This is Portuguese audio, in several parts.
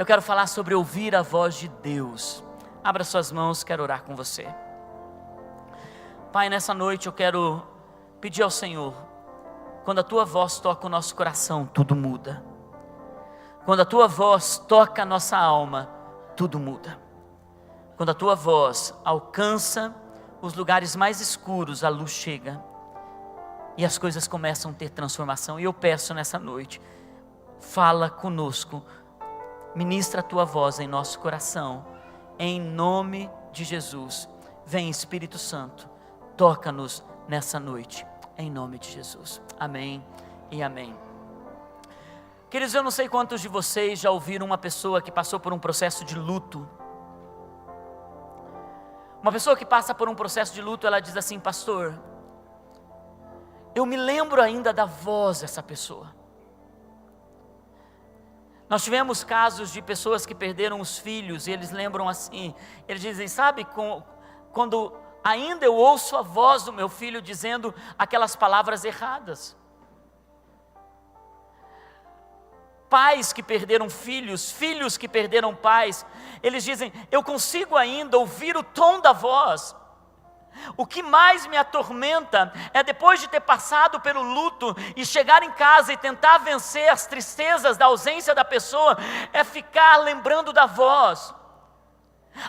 quero falar sobre ouvir a voz de Deus. Abra suas mãos, quero orar com você. Pai, nessa noite eu quero pedir ao Senhor, quando a Tua voz toca o nosso coração, tudo muda. Quando a Tua voz toca a nossa alma, tudo muda. Quando a Tua voz alcança os lugares mais escuros, a luz chega e as coisas começam a ter transformação. E eu peço nessa noite, fala conosco, ministra a Tua voz em nosso coração, em nome de Jesus. Vem, Espírito Santo, toca-nos nessa noite, em nome de Jesus. Amém e amém. Queridos, eu não sei quantos de vocês já ouviram uma pessoa que passou por um processo de luto. Uma pessoa que passa por um processo de luto, ela diz assim: pastor, eu me lembro ainda da voz dessa pessoa. Nós tivemos casos de pessoas que perderam os filhos e eles lembram assim, eles dizem, sabe, quando ainda eu ouço a voz do meu filho dizendo aquelas palavras erradas. Pais que perderam filhos, filhos que perderam pais, eles dizem, eu consigo ainda ouvir o tom da voz. O que mais me atormenta é depois de ter passado pelo luto e chegar em casa e tentar vencer as tristezas da ausência da pessoa, é ficar lembrando da voz.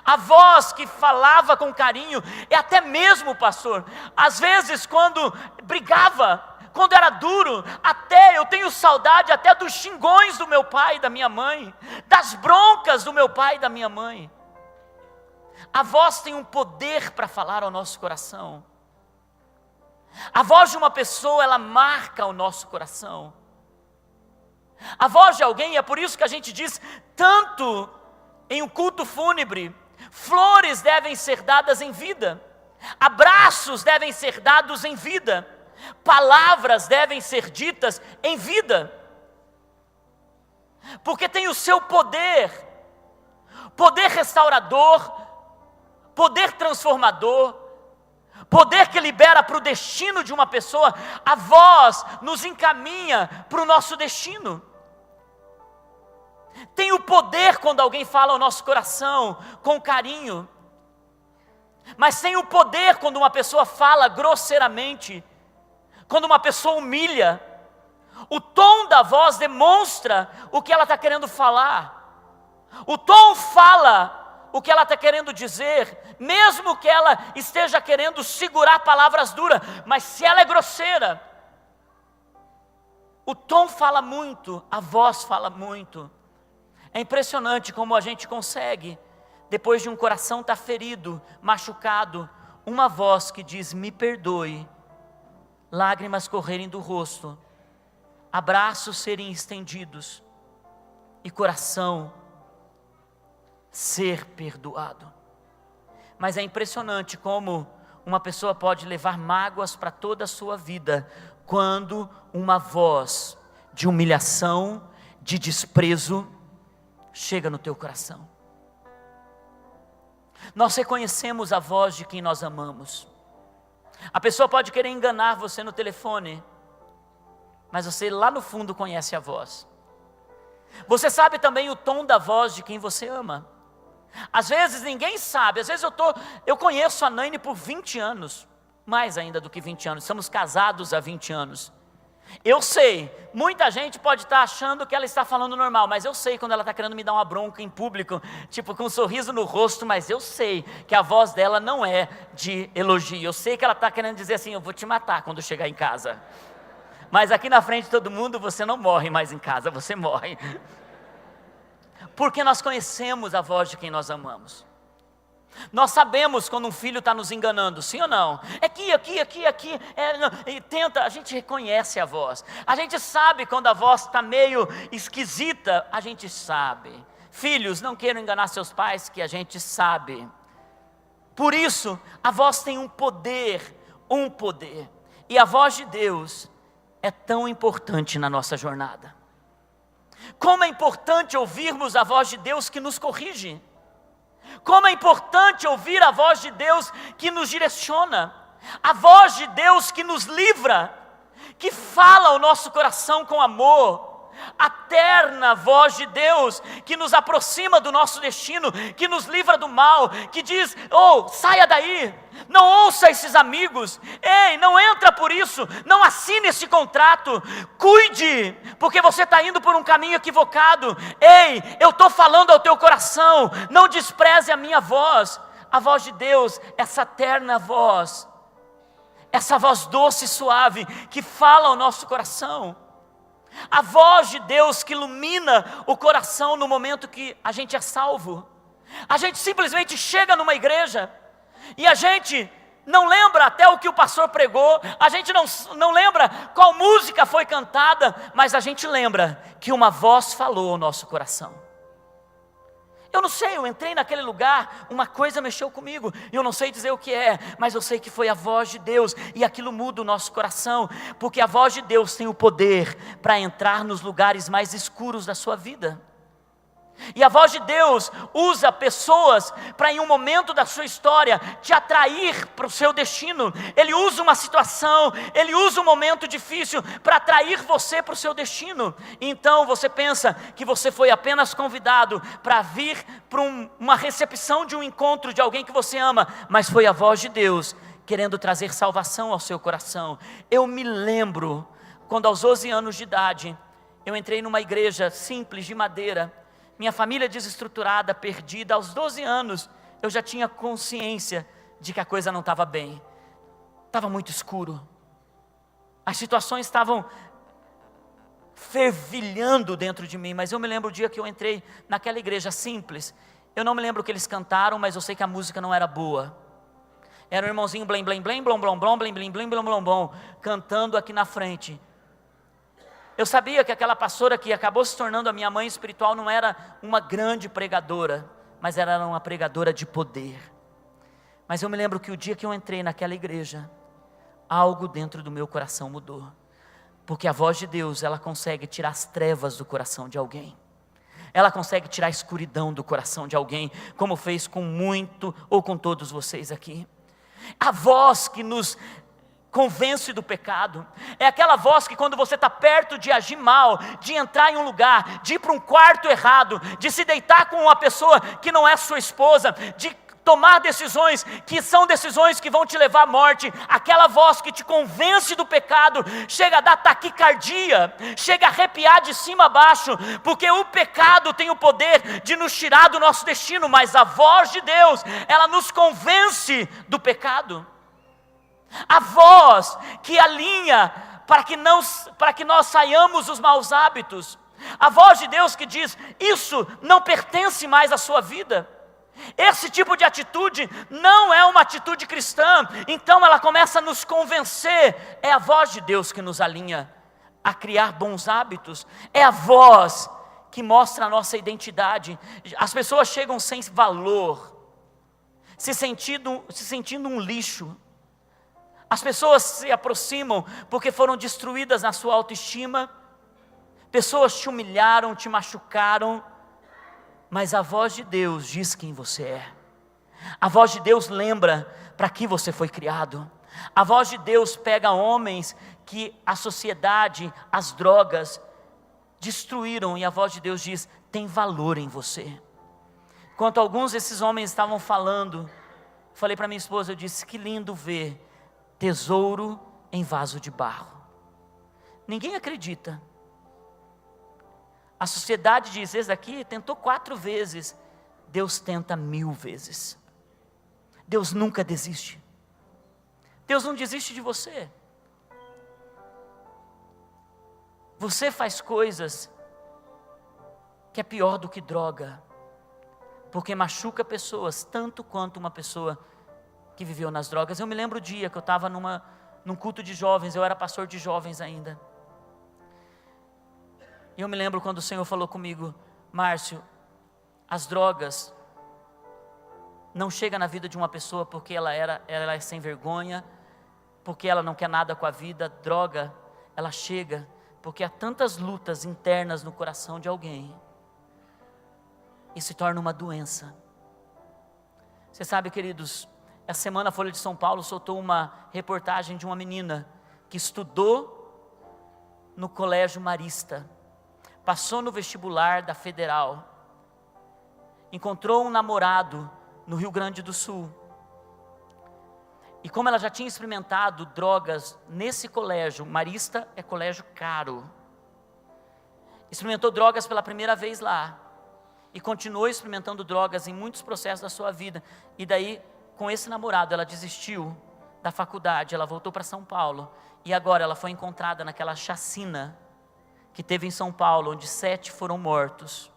A voz que falava com carinho, e até mesmo, pastor, às vezes quando brigava, quando era duro, até eu tenho saudade até dos xingões do meu pai e da minha mãe, das broncas do meu pai e da minha mãe. A voz tem um poder para falar ao nosso coração. A voz de uma pessoa, ela marca o nosso coração. A voz de alguém, é por isso que a gente diz, tanto em um culto fúnebre, flores devem ser dadas em vida, abraços devem ser dados em vida, palavras devem ser ditas em vida, porque tem o seu poder, poder restaurador, poder transformador, poder que libera para o destino de uma pessoa. A voz nos encaminha para o nosso destino. Tem o poder quando alguém fala ao nosso coração com carinho, mas tem o poder quando uma pessoa fala grosseiramente, quando uma pessoa humilha. O tom da voz demonstra o que ela está querendo falar. O tom fala o que ela está querendo dizer, mesmo que ela esteja querendo segurar palavras duras, mas se ela é grosseira, o tom fala muito, a voz fala muito. É impressionante como a gente consegue, depois de um coração estar ferido, machucado, uma voz que diz, me perdoe, lágrimas correrem do rosto, abraços serem estendidos, e coração ser perdoado. Mas é impressionante como uma pessoa pode levar mágoas para toda a sua vida, quando uma voz de humilhação, de desprezo, chega no teu coração. Nós reconhecemos a voz de quem nós amamos. A pessoa pode querer enganar você no telefone, mas você lá no fundo conhece a voz. Você sabe também o tom da voz de quem você ama. Às vezes ninguém sabe, às vezes eu conheço a Naine por 20 anos, mais ainda do que 20 anos, estamos casados há 20 anos. Eu sei, muita gente pode estar achando que ela está falando normal, mas eu sei quando ela está querendo me dar uma bronca em público, tipo com um sorriso no rosto, mas eu sei que a voz dela não é de elogio, eu sei que ela está querendo dizer assim, eu vou te matar quando chegar em casa. Mas aqui na frente de todo mundo, você não morre mais em casa, você morre. Porque nós conhecemos a voz de quem nós amamos. Nós sabemos quando um filho está nos enganando, sim ou não? Aqui, e tenta, a gente reconhece a voz. A gente sabe quando a voz está meio esquisita, a gente sabe. Filhos, não queiram enganar seus pais, que a gente sabe. Por isso, a voz tem um poder. E a voz de Deus é tão importante na nossa jornada. Como é importante ouvirmos a voz de Deus que nos corrige. Como é importante ouvir a voz de Deus que nos direciona. A voz de Deus que nos livra, que fala ao nosso coração com amor, a terna voz de Deus, que nos aproxima do nosso destino, que nos livra do mal, que diz: oh, saia daí, não ouça esses amigos, ei, não entra por isso, não assine esse contrato, cuide, porque você está indo por um caminho equivocado, ei, eu estou falando ao teu coração, não despreze a minha voz. A voz de Deus, essa terna voz, essa voz doce e suave, que fala ao nosso coração, a voz de Deus que ilumina o coração no momento que a gente é salvo. A gente simplesmente chega numa igreja, e a gente não lembra até o que o pastor pregou, a gente não lembra qual música foi cantada, mas a gente lembra que uma voz falou ao nosso coração. Eu não sei, eu entrei naquele lugar, uma coisa mexeu comigo, eu não sei dizer o que é, mas eu sei que foi a voz de Deus, e aquilo muda o nosso coração, porque a voz de Deus tem o poder para entrar nos lugares mais escuros da sua vida. E a voz de Deus usa pessoas para, em um momento da sua história, te atrair para o seu destino. Ele usa uma situação, Ele usa um momento difícil para atrair você para o seu destino. Então você pensa que você foi apenas convidado para vir para uma recepção de um encontro de alguém que você ama, mas foi a voz de Deus querendo trazer salvação ao seu coração. Eu me lembro, quando aos 12 anos de idade, eu entrei numa igreja simples de madeira, minha família desestruturada, perdida. Aos 12 anos, eu já tinha consciência de que a coisa não estava bem. Estava muito escuro. As situações estavam fervilhando dentro de mim. Mas eu me lembro o dia que eu entrei naquela igreja simples. Eu não me lembro o que eles cantaram, mas eu sei que a música não era boa. Era um irmãozinho blém, blém, blém, blom, blom, blom, blém, blém, blém, blom, blom, blom, cantando aqui na frente. Eu sabia que aquela pastora que acabou se tornando a minha mãe espiritual não era uma grande pregadora, mas era uma pregadora de poder. Mas eu me lembro que o dia que eu entrei naquela igreja, algo dentro do meu coração mudou. Porque a voz de Deus, ela consegue tirar as trevas do coração de alguém. Ela consegue tirar a escuridão do coração de alguém, como fez com muito ou com todos vocês aqui. A voz que nos convence do pecado, é aquela voz que quando você está perto de agir mal, de entrar em um lugar, de ir para um quarto errado, de se deitar com uma pessoa que não é sua esposa, de tomar decisões que são decisões que vão te levar à morte, aquela voz que te convence do pecado, chega a dar taquicardia, chega a arrepiar de cima a baixo, porque o pecado tem o poder de nos tirar do nosso destino, mas a voz de Deus, ela nos convence do pecado. A voz que alinha para que nós saiamos dos maus hábitos. A voz de Deus que diz: isso não pertence mais à sua vida. Esse tipo de atitude não é uma atitude cristã. Então ela começa a nos convencer. É a voz de Deus que nos alinha a criar bons hábitos. É a voz que mostra a nossa identidade. As pessoas chegam sem valor, se sentindo um lixo. As pessoas se aproximam porque foram destruídas na sua autoestima. Pessoas te humilharam, te machucaram. Mas a voz de Deus diz quem você é. A voz de Deus lembra para que você foi criado. A voz de Deus pega homens que a sociedade, as drogas destruíram, e a voz de Deus diz: tem valor em você. Enquanto alguns desses homens estavam falando, falei para minha esposa, eu disse: que lindo ver tesouro em vaso de barro. Ninguém acredita. A sociedade diz: esse daqui tentou 4 vezes, Deus tenta 1000 vezes. Deus nunca desiste. Deus não desiste de você. Você faz coisas que é pior do que droga, porque machuca pessoas tanto quanto uma pessoa que viveu nas drogas. Eu me lembro o dia que eu estava num culto de jovens, eu era pastor de jovens ainda. E eu me lembro quando o Senhor falou comigo: Márcio, as drogas não chegam na vida de uma pessoa porque ela é sem vergonha, porque ela não quer nada com a vida. Droga, ela chega porque há tantas lutas internas no coração de alguém, e se torna uma doença. Você sabe, queridos, essa semana a Folha de São Paulo soltou uma reportagem de uma menina que estudou no colégio marista, passou no vestibular da Federal, encontrou um namorado no Rio Grande do Sul. E como ela já tinha experimentado drogas nesse colégio, Marista é colégio caro, experimentou drogas pela primeira vez lá, e continuou experimentando drogas em muitos processos da sua vida. E daí, com esse namorado, ela desistiu da faculdade, ela voltou para São Paulo, e agora ela foi encontrada naquela chacina que teve em São Paulo, onde 7 foram mortos.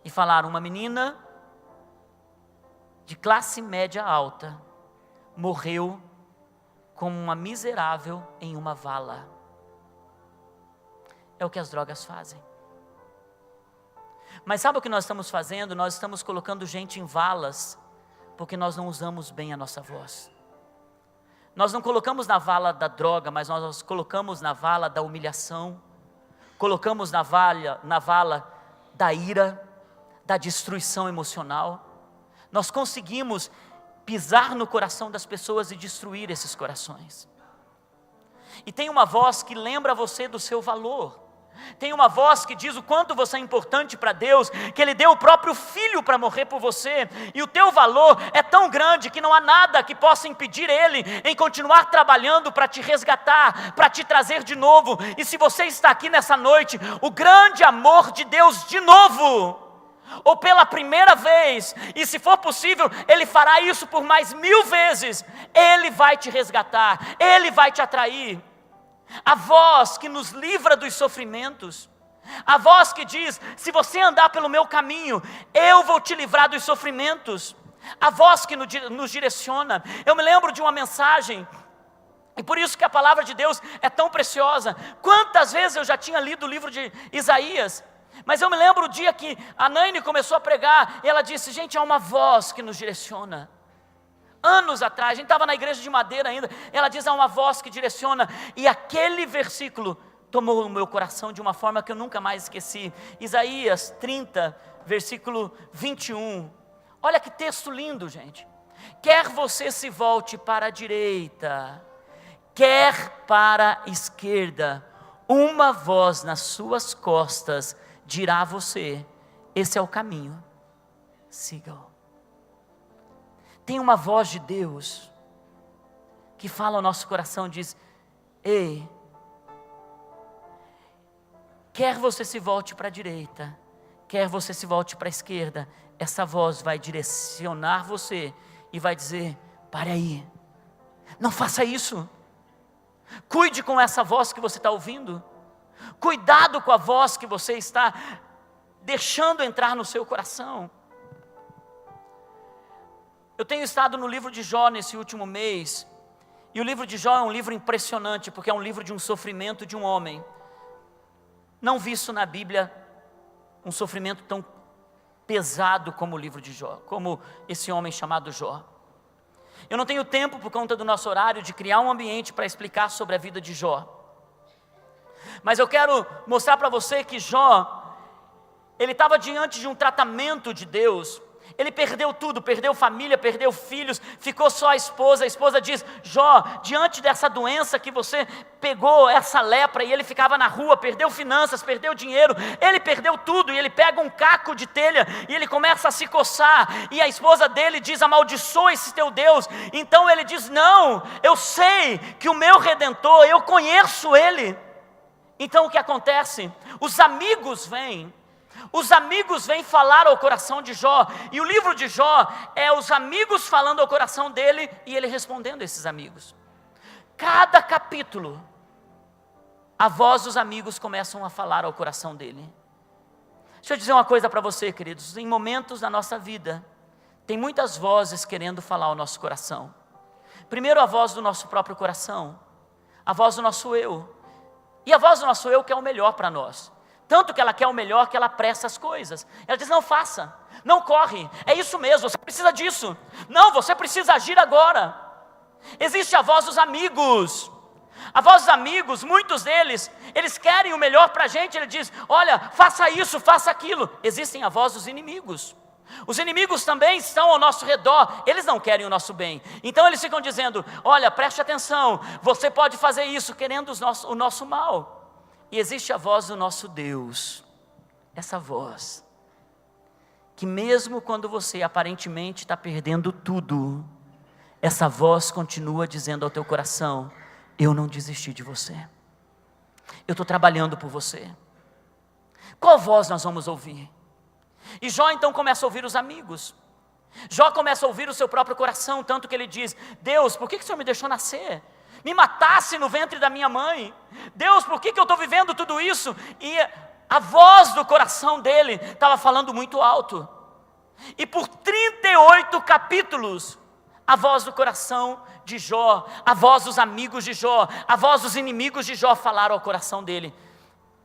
E falaram, uma menina de classe média alta morreu como uma miserável em uma vala. É o que as drogas fazem. Mas sabe o que nós estamos fazendo? Nós estamos colocando gente em valas, porque nós não usamos bem a nossa voz. Nós não colocamos na vala da droga, mas nós colocamos na vala da humilhação, colocamos na vala da ira, da destruição emocional. Nós conseguimos pisar no coração das pessoas e destruir esses corações. E tem uma voz que lembra você do seu valor. Tem uma voz que diz o quanto você é importante para Deus, que Ele deu o próprio Filho para morrer por você, e o teu valor é tão grande que não há nada que possa impedir Ele em continuar trabalhando para te resgatar, para te trazer de novo. E se você está aqui nessa noite, o grande amor de Deus de novo, ou pela primeira vez, e se for possível, Ele fará isso por mais 1000 vezes, Ele vai te resgatar, Ele vai te atrair. A voz que nos livra dos sofrimentos, a voz que diz, se você andar pelo meu caminho, eu vou te livrar dos sofrimentos, a voz que nos direciona. Eu me lembro de uma mensagem, e por isso que a palavra de Deus é tão preciosa. Quantas vezes eu já tinha lido o livro de Isaías, mas eu me lembro o dia que a Naine começou a pregar, e ela disse, gente, há uma voz que nos direciona. Anos atrás, a gente estava na igreja de Madeira ainda, ela diz, há uma voz que direciona, e aquele versículo tomou o meu coração de uma forma que eu nunca mais esqueci. Isaías 30, versículo 21, olha que texto lindo, gente. Quer você se volte para a direita, quer para a esquerda, uma voz nas suas costas dirá a você, esse é o caminho, siga-o. Tem uma voz de Deus que fala ao nosso coração, diz, ei, quer você se volte para a direita, quer você se volte para a esquerda, essa voz vai direcionar você e vai dizer, pare aí, não faça isso, cuide com essa voz que você está ouvindo, cuidado com a voz que você está deixando entrar no seu coração. Eu tenho estado no livro de Jó nesse último mês, e o livro de Jó é um livro impressionante, porque é um livro de um sofrimento de um homem. Não visto na Bíblia um sofrimento tão pesado como o livro de Jó, como esse homem chamado Jó. Eu não tenho tempo, por conta do nosso horário, de criar um ambiente para explicar sobre a vida de Jó. Mas eu quero mostrar para você que Jó, ele estava diante de um tratamento de Deus. Ele perdeu tudo, perdeu família, perdeu filhos, ficou só a esposa diz, Jó, diante dessa doença que você pegou, essa lepra, e ele ficava na rua, perdeu finanças, perdeu dinheiro, ele perdeu tudo, e ele pega um caco de telha, e ele começa a se coçar, e a esposa dele diz, amaldiçoa esse teu Deus. Então ele diz, não, eu sei que o meu Redentor, eu conheço ele. Então o que acontece? Os amigos vêm falar ao coração de Jó, e o livro de Jó é os amigos falando ao coração dele, e ele respondendo a esses amigos. Cada capítulo, a voz dos amigos começam a falar ao coração dele. Deixa eu dizer uma coisa para você, queridos, em momentos da nossa vida, tem muitas vozes querendo falar ao nosso coração. Primeiro a voz do nosso próprio coração, a voz do nosso eu, e a voz do nosso eu quer o melhor para nós. Tanto que ela quer o melhor, que ela pressa as coisas. Ela diz, não faça, não corre, é isso mesmo, você precisa disso. Não, você precisa agir agora. Existe a voz dos amigos. A voz dos amigos, muitos deles, eles querem o melhor para a gente. Ele diz, olha, faça isso, faça aquilo. Existem a voz dos inimigos. Os inimigos também estão ao nosso redor, eles não querem o nosso bem. Então eles ficam dizendo, olha, preste atenção, você pode fazer isso, querendo o nosso mal. E existe a voz do nosso Deus, essa voz, que mesmo quando você aparentemente está perdendo tudo, essa voz continua dizendo ao teu coração: eu não desisti de você, eu estou trabalhando por você. Qual voz nós vamos ouvir? E Jó então começa a ouvir os amigos. Jó começa a ouvir o seu próprio coração, tanto que ele diz: Deus, por que o Senhor me deixou nascer? Me matasse no ventre da minha mãe. Deus, por que eu estou vivendo tudo isso? E a voz do coração dele estava falando muito alto. E por 38 capítulos, a voz do coração de Jó, a voz dos amigos de Jó, a voz dos inimigos de Jó falaram ao coração dele.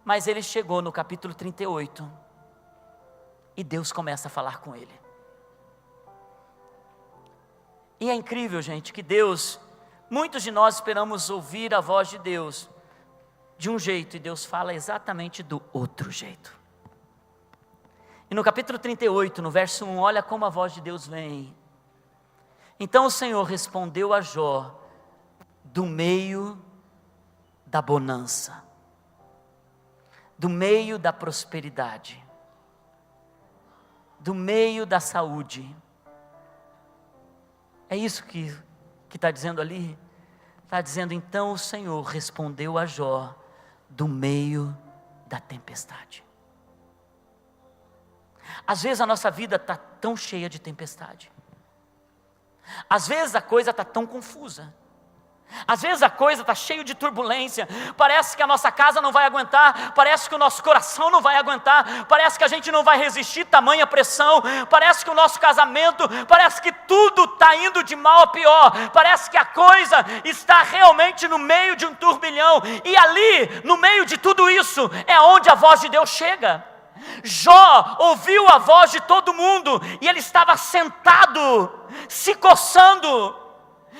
Mas ele chegou no capítulo 38 e Deus começa a falar com ele. E é incrível, gente, que Deus, muitos de nós esperamos ouvir a voz de Deus de um jeito, e Deus fala exatamente do outro jeito. E no capítulo 38, no verso 1, olha como a voz de Deus vem. Então o Senhor respondeu a Jó do meio da bonança, do meio da prosperidade, do meio da saúde. É isso que está dizendo ali? Está dizendo: então o Senhor respondeu a Jó do meio da tempestade. Às vezes a nossa vida está tão cheia de tempestade. Às vezes a coisa está tão confusa. Às vezes a coisa está cheia de turbulência. Parece que a nossa casa não vai aguentar. Parece que o nosso coração não vai aguentar. Parece que a gente não vai resistir tamanha pressão. Parece que o nosso casamento, parece que tudo está indo de mal a pior. Parece que a coisa está realmente no meio de um turbilhão. E ali, no meio de tudo isso, é onde a voz de Deus chega. Jó ouviu a voz de todo mundo e ele estava sentado, se coçando.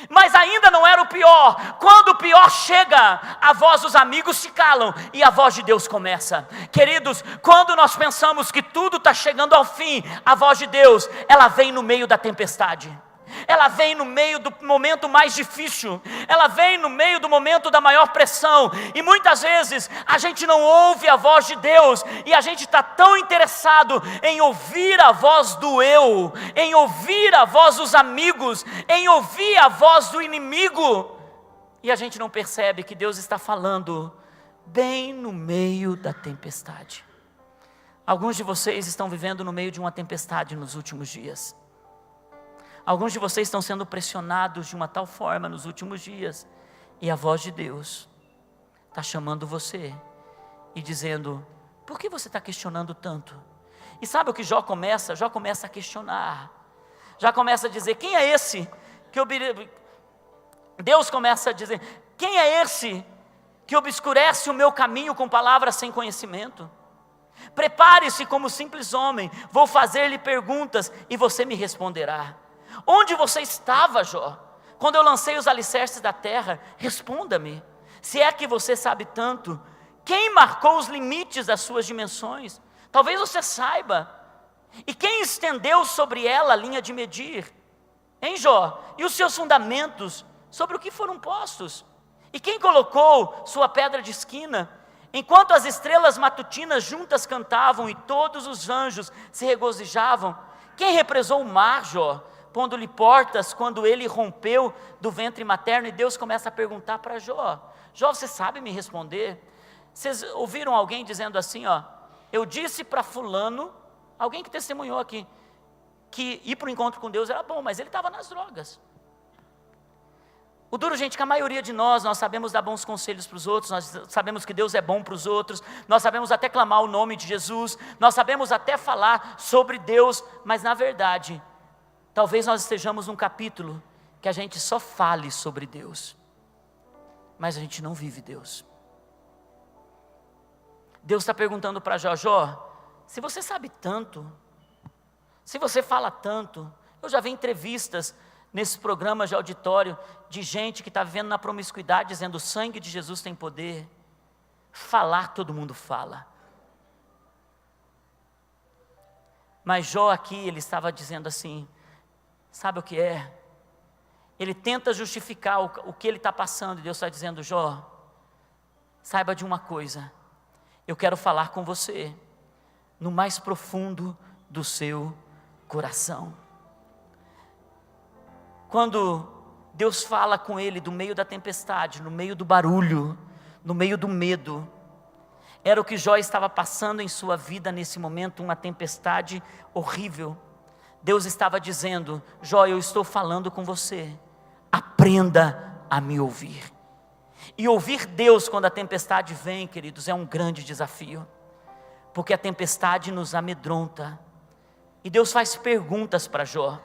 Mas ainda não era o pior. Quando o pior chega, a voz dos amigos se calam e a voz de Deus começa. Queridos, quando nós pensamos que tudo está chegando ao fim, a voz de Deus, ela vem no meio da tempestade. Ela vem no meio do momento mais difícil. Ela vem no meio do momento da maior pressão. E muitas vezes a gente não ouve a voz de Deus. E a gente está tão interessado em ouvir a voz do eu, em ouvir a voz dos amigos, em ouvir a voz do inimigo. E a gente não percebe que Deus está falando bem no meio da tempestade. Alguns de vocês estão vivendo no meio de uma tempestade nos últimos dias. Alguns de vocês estão sendo pressionados de uma tal forma nos últimos dias. E a voz de Deus está chamando você e dizendo: por que você está questionando tanto? E sabe o que Jó começa? Jó começa a questionar. Já começa a dizer: quem é esse que Deus começa a dizer: quem é esse que obscurece o meu caminho com palavras sem conhecimento? Prepare-se como simples homem, vou fazer-lhe perguntas e você me responderá. Onde você estava, Jó, quando eu lancei os alicerces da terra? Responda-me, se é que você sabe tanto. Quem marcou os limites das suas dimensões? Talvez você saiba. E quem estendeu sobre ela a linha de medir? Hein, Jó? E os seus fundamentos, sobre o que foram postos? E quem colocou sua pedra de esquina? Enquanto as estrelas matutinas juntas cantavam e todos os anjos se regozijavam, quem represou o mar, Jó, pondo-lhe portas quando ele rompeu do ventre materno? E Deus começa a perguntar para Jó: Jó, você sabe me responder? Vocês ouviram alguém dizendo assim, eu disse para fulano, alguém que testemunhou aqui, que ir para o encontro com Deus era bom, mas ele estava nas drogas. O duro, gente, que a maioria de nós sabemos dar bons conselhos para os outros, nós sabemos que Deus é bom para os outros, nós sabemos até clamar o nome de Jesus, nós sabemos até falar sobre Deus, mas na verdade, talvez nós estejamos num capítulo que a gente só fale sobre Deus, mas a gente não vive Deus. Deus está perguntando para Jó: Jó, se você sabe tanto, se você fala tanto, eu já vi entrevistas nesses programas de auditório de gente que está vivendo na promiscuidade, dizendo: o sangue de Jesus tem poder. Falar todo mundo fala. Mas Jó aqui, ele estava dizendo assim, sabe o que é? Ele tenta justificar o que ele está passando, e Deus está dizendo: Jó, saiba de uma coisa, eu quero falar com você no mais profundo do seu coração. Quando Deus fala com ele do meio da tempestade, no meio do barulho, no meio do medo, era o que Jó estava passando em sua vida nesse momento, uma tempestade horrível. Deus estava dizendo: Jó, eu estou falando com você, aprenda a me ouvir. E ouvir Deus quando a tempestade vem, queridos, é um grande desafio, porque a tempestade nos amedronta, e Deus faz perguntas para Jó.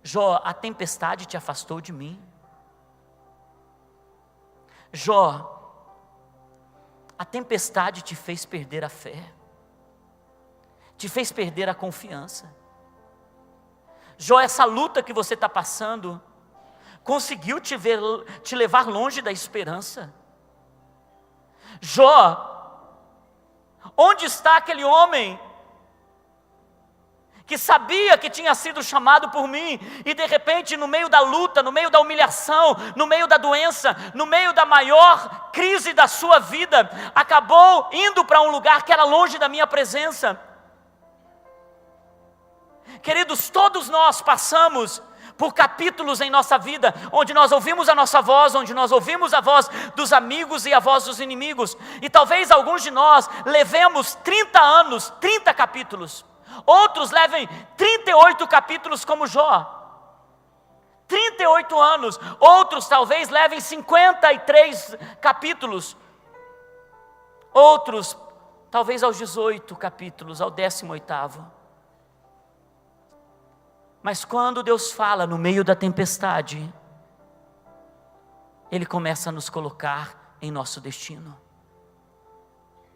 Jó, a tempestade te afastou de mim? Jó, a tempestade te fez perder a fé, te fez perder a confiança? Jó, essa luta que você está passando, conseguiu te levar longe da esperança? Jó, onde está aquele homem que sabia que tinha sido chamado por mim, e de repente no meio da luta, no meio da humilhação, no meio da doença, no meio da maior crise da sua vida, acabou indo para um lugar que era longe da minha presença? Queridos, todos nós passamos por capítulos em nossa vida, onde nós ouvimos a nossa voz, onde nós ouvimos a voz dos amigos e a voz dos inimigos, e talvez alguns de nós levemos 30 anos, 30 capítulos, outros levem 38 capítulos como Jó, 38 anos, outros talvez levem 53 capítulos, outros talvez aos 18 capítulos, ao 18º. Mas quando Deus fala no meio da tempestade, Ele começa a nos colocar em nosso destino.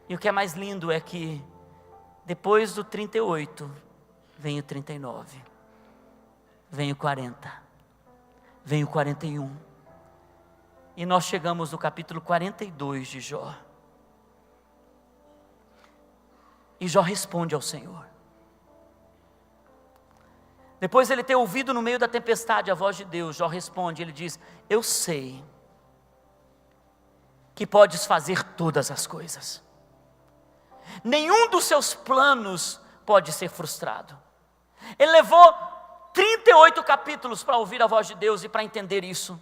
E o que é mais lindo é que depois do 38, vem o 39, vem o 40, vem o 41, e nós chegamos no capítulo 42 de Jó. E Jó responde ao Senhor. Depois de ele ter ouvido no meio da tempestade a voz de Deus, Jó responde, ele diz: eu sei que podes fazer todas as coisas, nenhum dos seus planos pode ser frustrado. Ele levou 38 capítulos para ouvir a voz de Deus e para entender isso.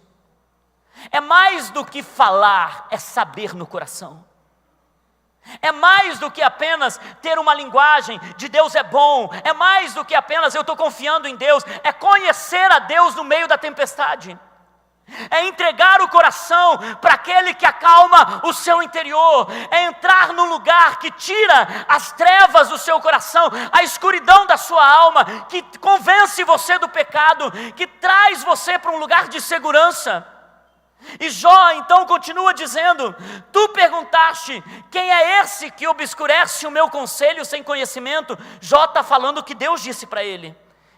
É mais do que falar, é saber no coração. É mais do que apenas ter uma linguagem de Deus é bom, é mais do que apenas eu estou confiando em Deus, é conhecer a Deus no meio da tempestade, é entregar o coração para aquele que acalma o seu interior, é entrar num lugar que tira as trevas do seu coração, a escuridão da sua alma, que convence você do pecado, que traz você para um lugar de segurança. E Jó então continua dizendo: tu perguntaste, quem é esse que obscurece o meu conselho sem conhecimento? Jó está falando o que Deus disse para ele.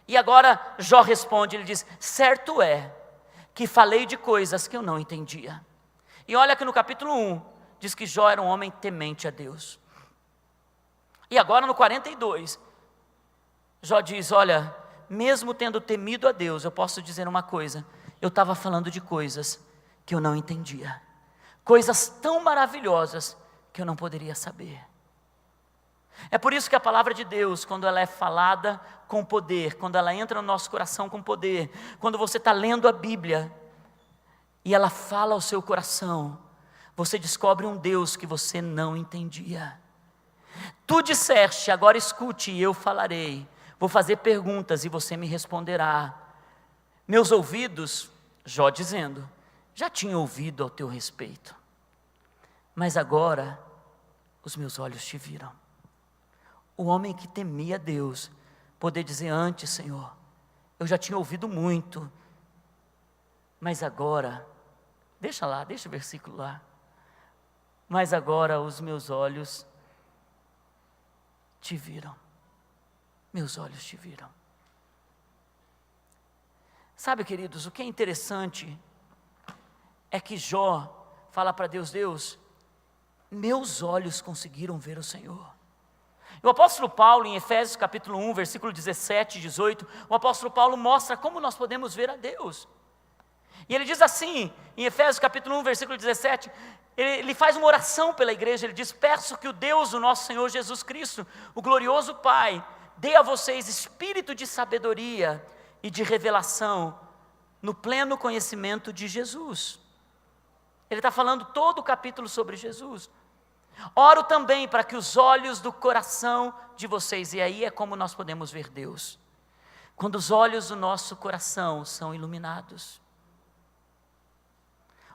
E agora Jó responde, ele diz: certo é que falei de coisas que eu não entendia. E olha que no capítulo 1, diz que Jó era um homem temente a Deus. E agora no 42, Jó diz: olha, mesmo tendo temido a Deus, eu posso dizer uma coisa, eu estava falando de coisas que eu não entendia, coisas tão maravilhosas que eu não poderia saber. É por isso que a palavra de Deus, quando ela é falada com poder, quando ela entra no nosso coração com poder, quando você está lendo a Bíblia, e ela fala ao seu coração, você descobre um Deus que você não entendia. Tu disseste, agora escute e eu falarei, vou fazer perguntas e você me responderá. Meus ouvidos, Jó dizendo, já tinha ouvido ao teu respeito, mas agora os meus olhos te viram. O homem que temia Deus, poder dizer antes: Senhor, eu já tinha ouvido muito, mas agora, deixa o versículo lá, mas agora os meus olhos te viram, meus olhos te viram. Sabe, queridos, o que é interessante é que Jó fala para Deus: Deus, meus olhos conseguiram ver o Senhor. O apóstolo Paulo, em Efésios capítulo 1, versículo 17 e 18, o apóstolo Paulo mostra como nós podemos ver a Deus. E ele diz assim, em Efésios capítulo 1, versículo 17, ele faz uma oração pela igreja, ele diz: peço que o Deus, o nosso Senhor Jesus Cristo, o glorioso Pai, dê a vocês espírito de sabedoria e de revelação, no pleno conhecimento de Jesus. Ele está falando todo o capítulo sobre Jesus. Oro também para que os olhos do coração de vocês, e aí é como nós podemos ver Deus, quando os olhos do nosso coração são iluminados.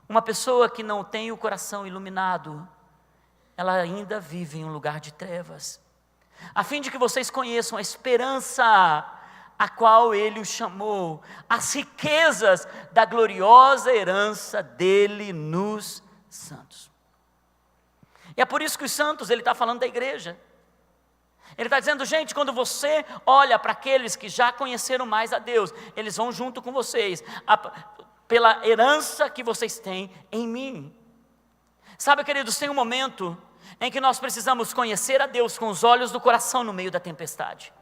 Uma pessoa que não tem o coração iluminado, ela ainda vive em um lugar de trevas, a fim de que vocês conheçam a esperança a qual Ele os chamou, as riquezas da gloriosa herança dEle nos santos. E é por isso que os santos, Ele está falando da igreja. Ele está dizendo: gente, quando você olha para aqueles que já conheceram mais a Deus, eles vão junto com vocês, pela herança que vocês têm em mim. Sabe, queridos, tem um momento em que nós precisamos conhecer a Deus com os olhos do coração no meio da tempestade.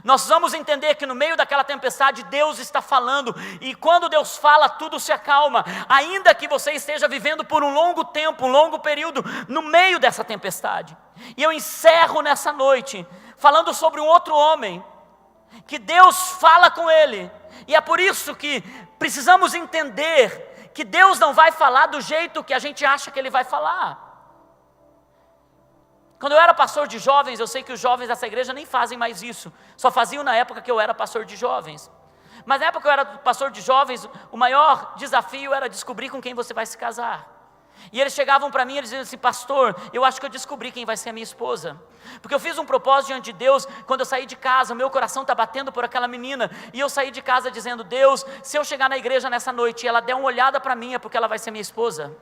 Nós vamos entender que no meio daquela tempestade Deus está falando, e quando Deus fala, tudo se acalma, ainda que você esteja vivendo por um longo tempo, um longo período, no meio dessa tempestade. E eu encerro nessa noite, falando sobre um outro homem, que Deus fala com ele, e é por isso que precisamos entender que Deus não vai falar do jeito que a gente acha que Ele vai falar. Quando eu era pastor de jovens, eu sei que os jovens dessa igreja nem fazem mais isso, só faziam na época que eu era pastor de jovens. Mas na época que eu era pastor de jovens, o maior desafio era descobrir com quem você vai se casar. E eles chegavam para mim e eles diziam assim: pastor, eu acho que eu descobri quem vai ser a minha esposa, porque eu fiz um propósito diante de Deus. Quando eu saí de casa, o meu coração está batendo por aquela menina, e eu saí de casa dizendo: Deus, se eu chegar na igreja nessa noite e ela der uma olhada para mim, é porque ela vai ser minha esposa.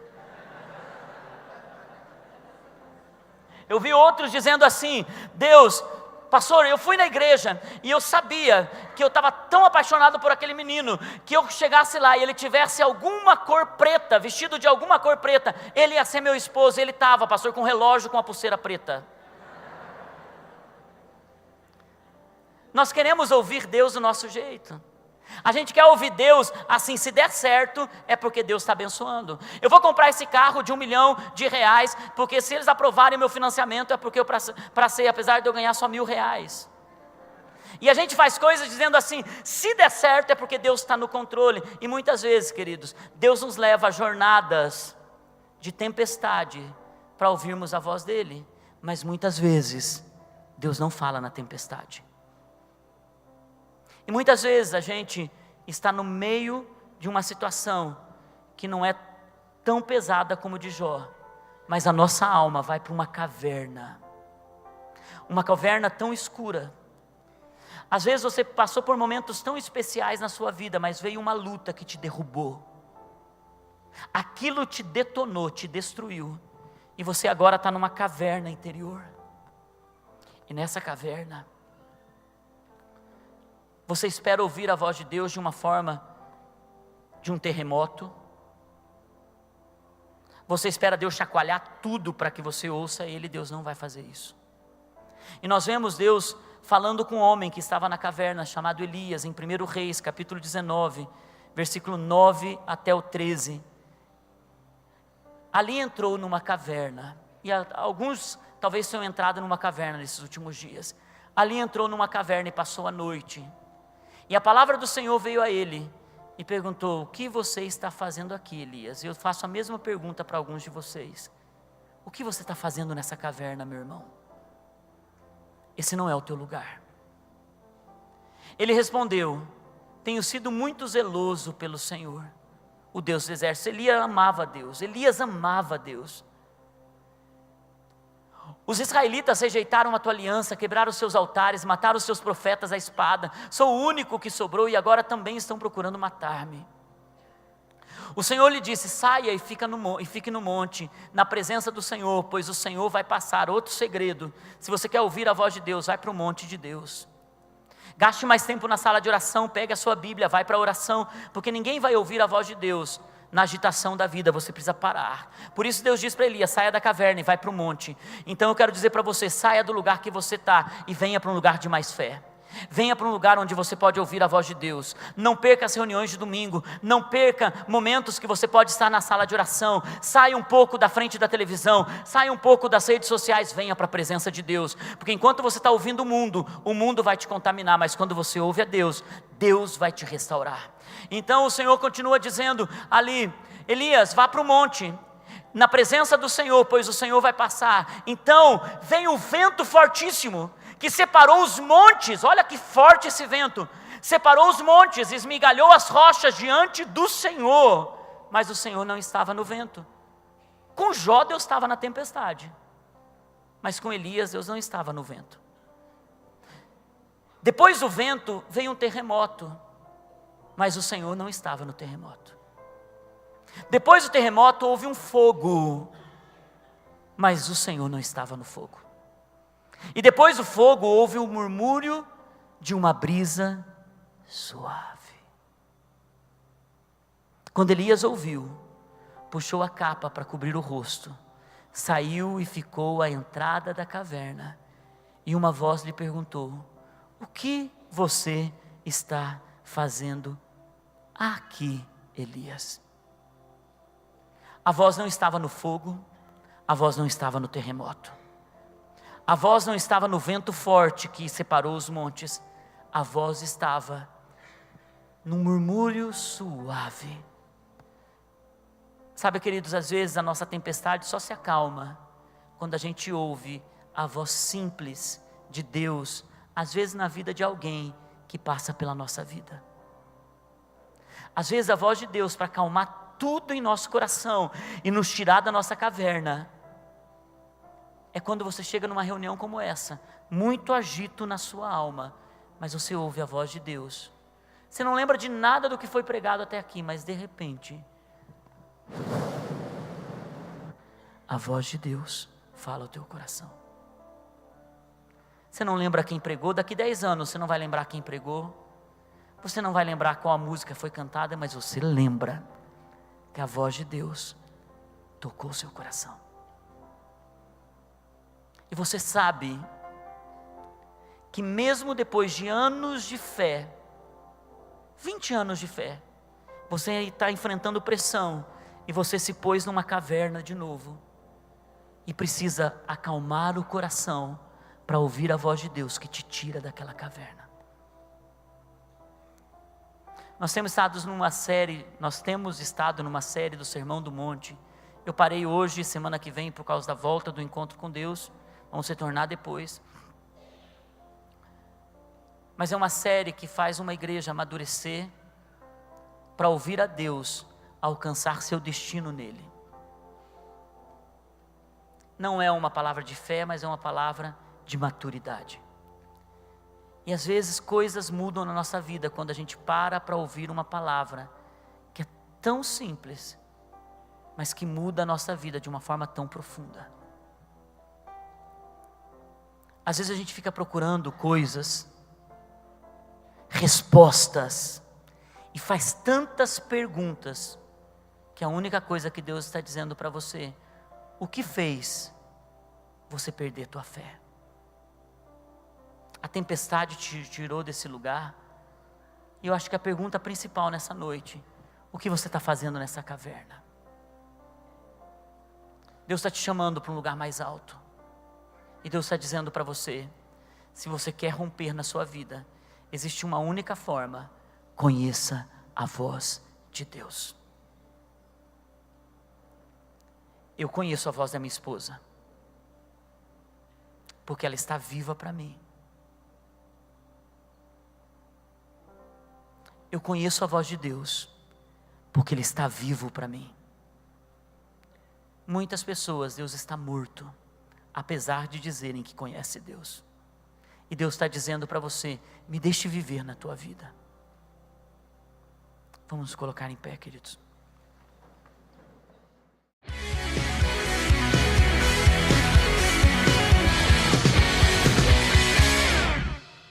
Eu vi outros dizendo assim: Deus, pastor, eu fui na igreja e eu sabia que eu estava tão apaixonado por aquele menino, que eu chegasse lá e ele tivesse alguma cor preta, vestido de alguma cor preta, ele ia ser meu esposo. Ele estava, pastor, com um relógio com a pulseira preta. Nós queremos ouvir Deus do nosso jeito. A gente quer ouvir Deus assim: se der certo, é porque Deus está abençoando. Eu vou comprar esse carro de R$1 milhão, porque se eles aprovarem meu financiamento, é porque eu pracei, apesar de eu ganhar só R$1.000. E a gente faz coisas dizendo assim: se der certo, é porque Deus está no controle. E muitas vezes, queridos, Deus nos leva a jornadas de tempestade para ouvirmos a voz dEle. Mas muitas vezes, Deus não fala na tempestade. E muitas vezes a gente está no meio de uma situação que não é tão pesada como de Jó, mas a nossa alma vai para uma caverna tão escura. Às vezes você passou por momentos tão especiais na sua vida, mas veio uma luta que te derrubou, aquilo te detonou, te destruiu, e você agora está numa caverna interior. E nessa caverna, você espera ouvir a voz de Deus de uma forma de um terremoto. Você espera Deus chacoalhar tudo para que você ouça Ele. Deus não vai fazer isso. E nós vemos Deus falando com um homem que estava na caverna, chamado Elias, em 1 Reis, capítulo 19, versículo 9 até o 13. Ali entrou numa caverna, e alguns talvez tenham entrado numa caverna nesses últimos dias. Ali entrou numa caverna e passou a noite. E a palavra do Senhor veio a ele e perguntou: o que você está fazendo aqui, Elias? E eu faço a mesma pergunta para alguns de vocês: o que você está fazendo nessa caverna, meu irmão? Esse não é o teu lugar. Ele respondeu: tenho sido muito zeloso pelo Senhor, o Deus dos exércitos. Elias amava a Deus. Os israelitas rejeitaram a tua aliança, quebraram os seus altares, mataram os seus profetas à espada. Sou o único que sobrou e agora também estão procurando matar-me. O Senhor lhe disse: saia e fique no monte, na presença do Senhor, pois o Senhor vai passar. Outro segredo: se você quer ouvir a voz de Deus, vai para o monte de Deus. Gaste mais tempo na sala de oração, pegue a sua Bíblia, vai para a oração, porque ninguém vai ouvir a voz de Deus na agitação da vida. Você precisa parar. Por isso Deus diz para Elias: saia da caverna e vai para o monte. Então eu quero dizer para você: saia do lugar que você está e venha para um lugar de mais fé. Venha para um lugar onde você pode ouvir a voz de Deus. Não perca as reuniões de domingo. Não perca momentos que você pode estar na sala de oração. Saia um pouco da frente da televisão. Saia um pouco das redes sociais. Venha para a presença de Deus. Porque enquanto você está ouvindo o mundo vai te contaminar. Mas quando você ouve a Deus, Deus vai te restaurar. Então o Senhor continua dizendo ali: Elias, vá para o monte, na presença do Senhor, pois o Senhor vai passar. Então vem o vento fortíssimo, que separou os montes. Olha que forte esse vento. Separou os montes, esmigalhou as rochas diante do Senhor. Mas o Senhor não estava no vento. Com Jó Deus estava na tempestade, mas com Elias Deus não estava no vento. Depois do vento veio um terremoto, mas o Senhor não estava no terremoto. Depois do terremoto houve um fogo, mas o Senhor não estava no fogo. E depois do fogo houve o murmúrio de uma brisa suave. Quando Elias ouviu, puxou a capa para cobrir o rosto, saiu e ficou à entrada da caverna. E uma voz lhe perguntou: o que você está fazendo aqui, Elias? A voz não estava no fogo, a voz não estava no terremoto, a voz não estava no vento forte que separou os montes, a voz estava num murmúrio suave. Sabe, queridos, às vezes a nossa tempestade só se acalma quando a gente ouve a voz simples de Deus, às vezes na vida de alguém que passa pela nossa vida. Às vezes a voz de Deus para acalmar tudo em nosso coração e nos tirar da nossa caverna é quando você chega numa reunião como essa, muito agito na sua alma, mas você ouve a voz de Deus. Você não lembra de nada do que foi pregado até aqui, mas de repente a voz de Deus fala ao teu coração. Você não lembra quem pregou, daqui 10 anos você não vai lembrar quem pregou, você não vai lembrar qual a música foi cantada, mas você lembra que a voz de Deus tocou o seu coração. E você sabe que mesmo depois de anos de fé, 20 anos de fé, você está enfrentando pressão, e você se pôs numa caverna de novo, e precisa acalmar o coração, para ouvir a voz de Deus que te tira daquela caverna. Nós temos estado numa série do Sermão do Monte. Eu parei hoje, semana que vem, por causa da volta do encontro com Deus, vamos retornar depois. Mas é uma série que faz uma igreja amadurecer, para ouvir a Deus, alcançar seu destino nele. Não é uma palavra de fé, mas é uma palavra de maturidade. E às vezes coisas mudam na nossa vida quando a gente para ouvir uma palavra que é tão simples, mas que muda a nossa vida de uma forma tão profunda. Às vezes a gente fica procurando coisas, respostas, e faz tantas perguntas, que a única coisa que Deus está dizendo para você: o que fez você perder tua fé? A tempestade te tirou desse lugar, e eu acho que a pergunta principal nessa noite: o que você está fazendo nessa caverna? Deus está te chamando para um lugar mais alto, e Deus está dizendo para você: se você quer romper na sua vida, existe uma única forma: conheça a voz de Deus. Eu conheço a voz da minha esposa, porque ela está viva para mim. Eu conheço a voz de Deus, porque Ele está vivo para mim. Muitas pessoas, Deus está morto, apesar de dizerem que conhece Deus. E Deus está dizendo para você: me deixe viver na tua vida. Vamos nos colocar em pé, queridos.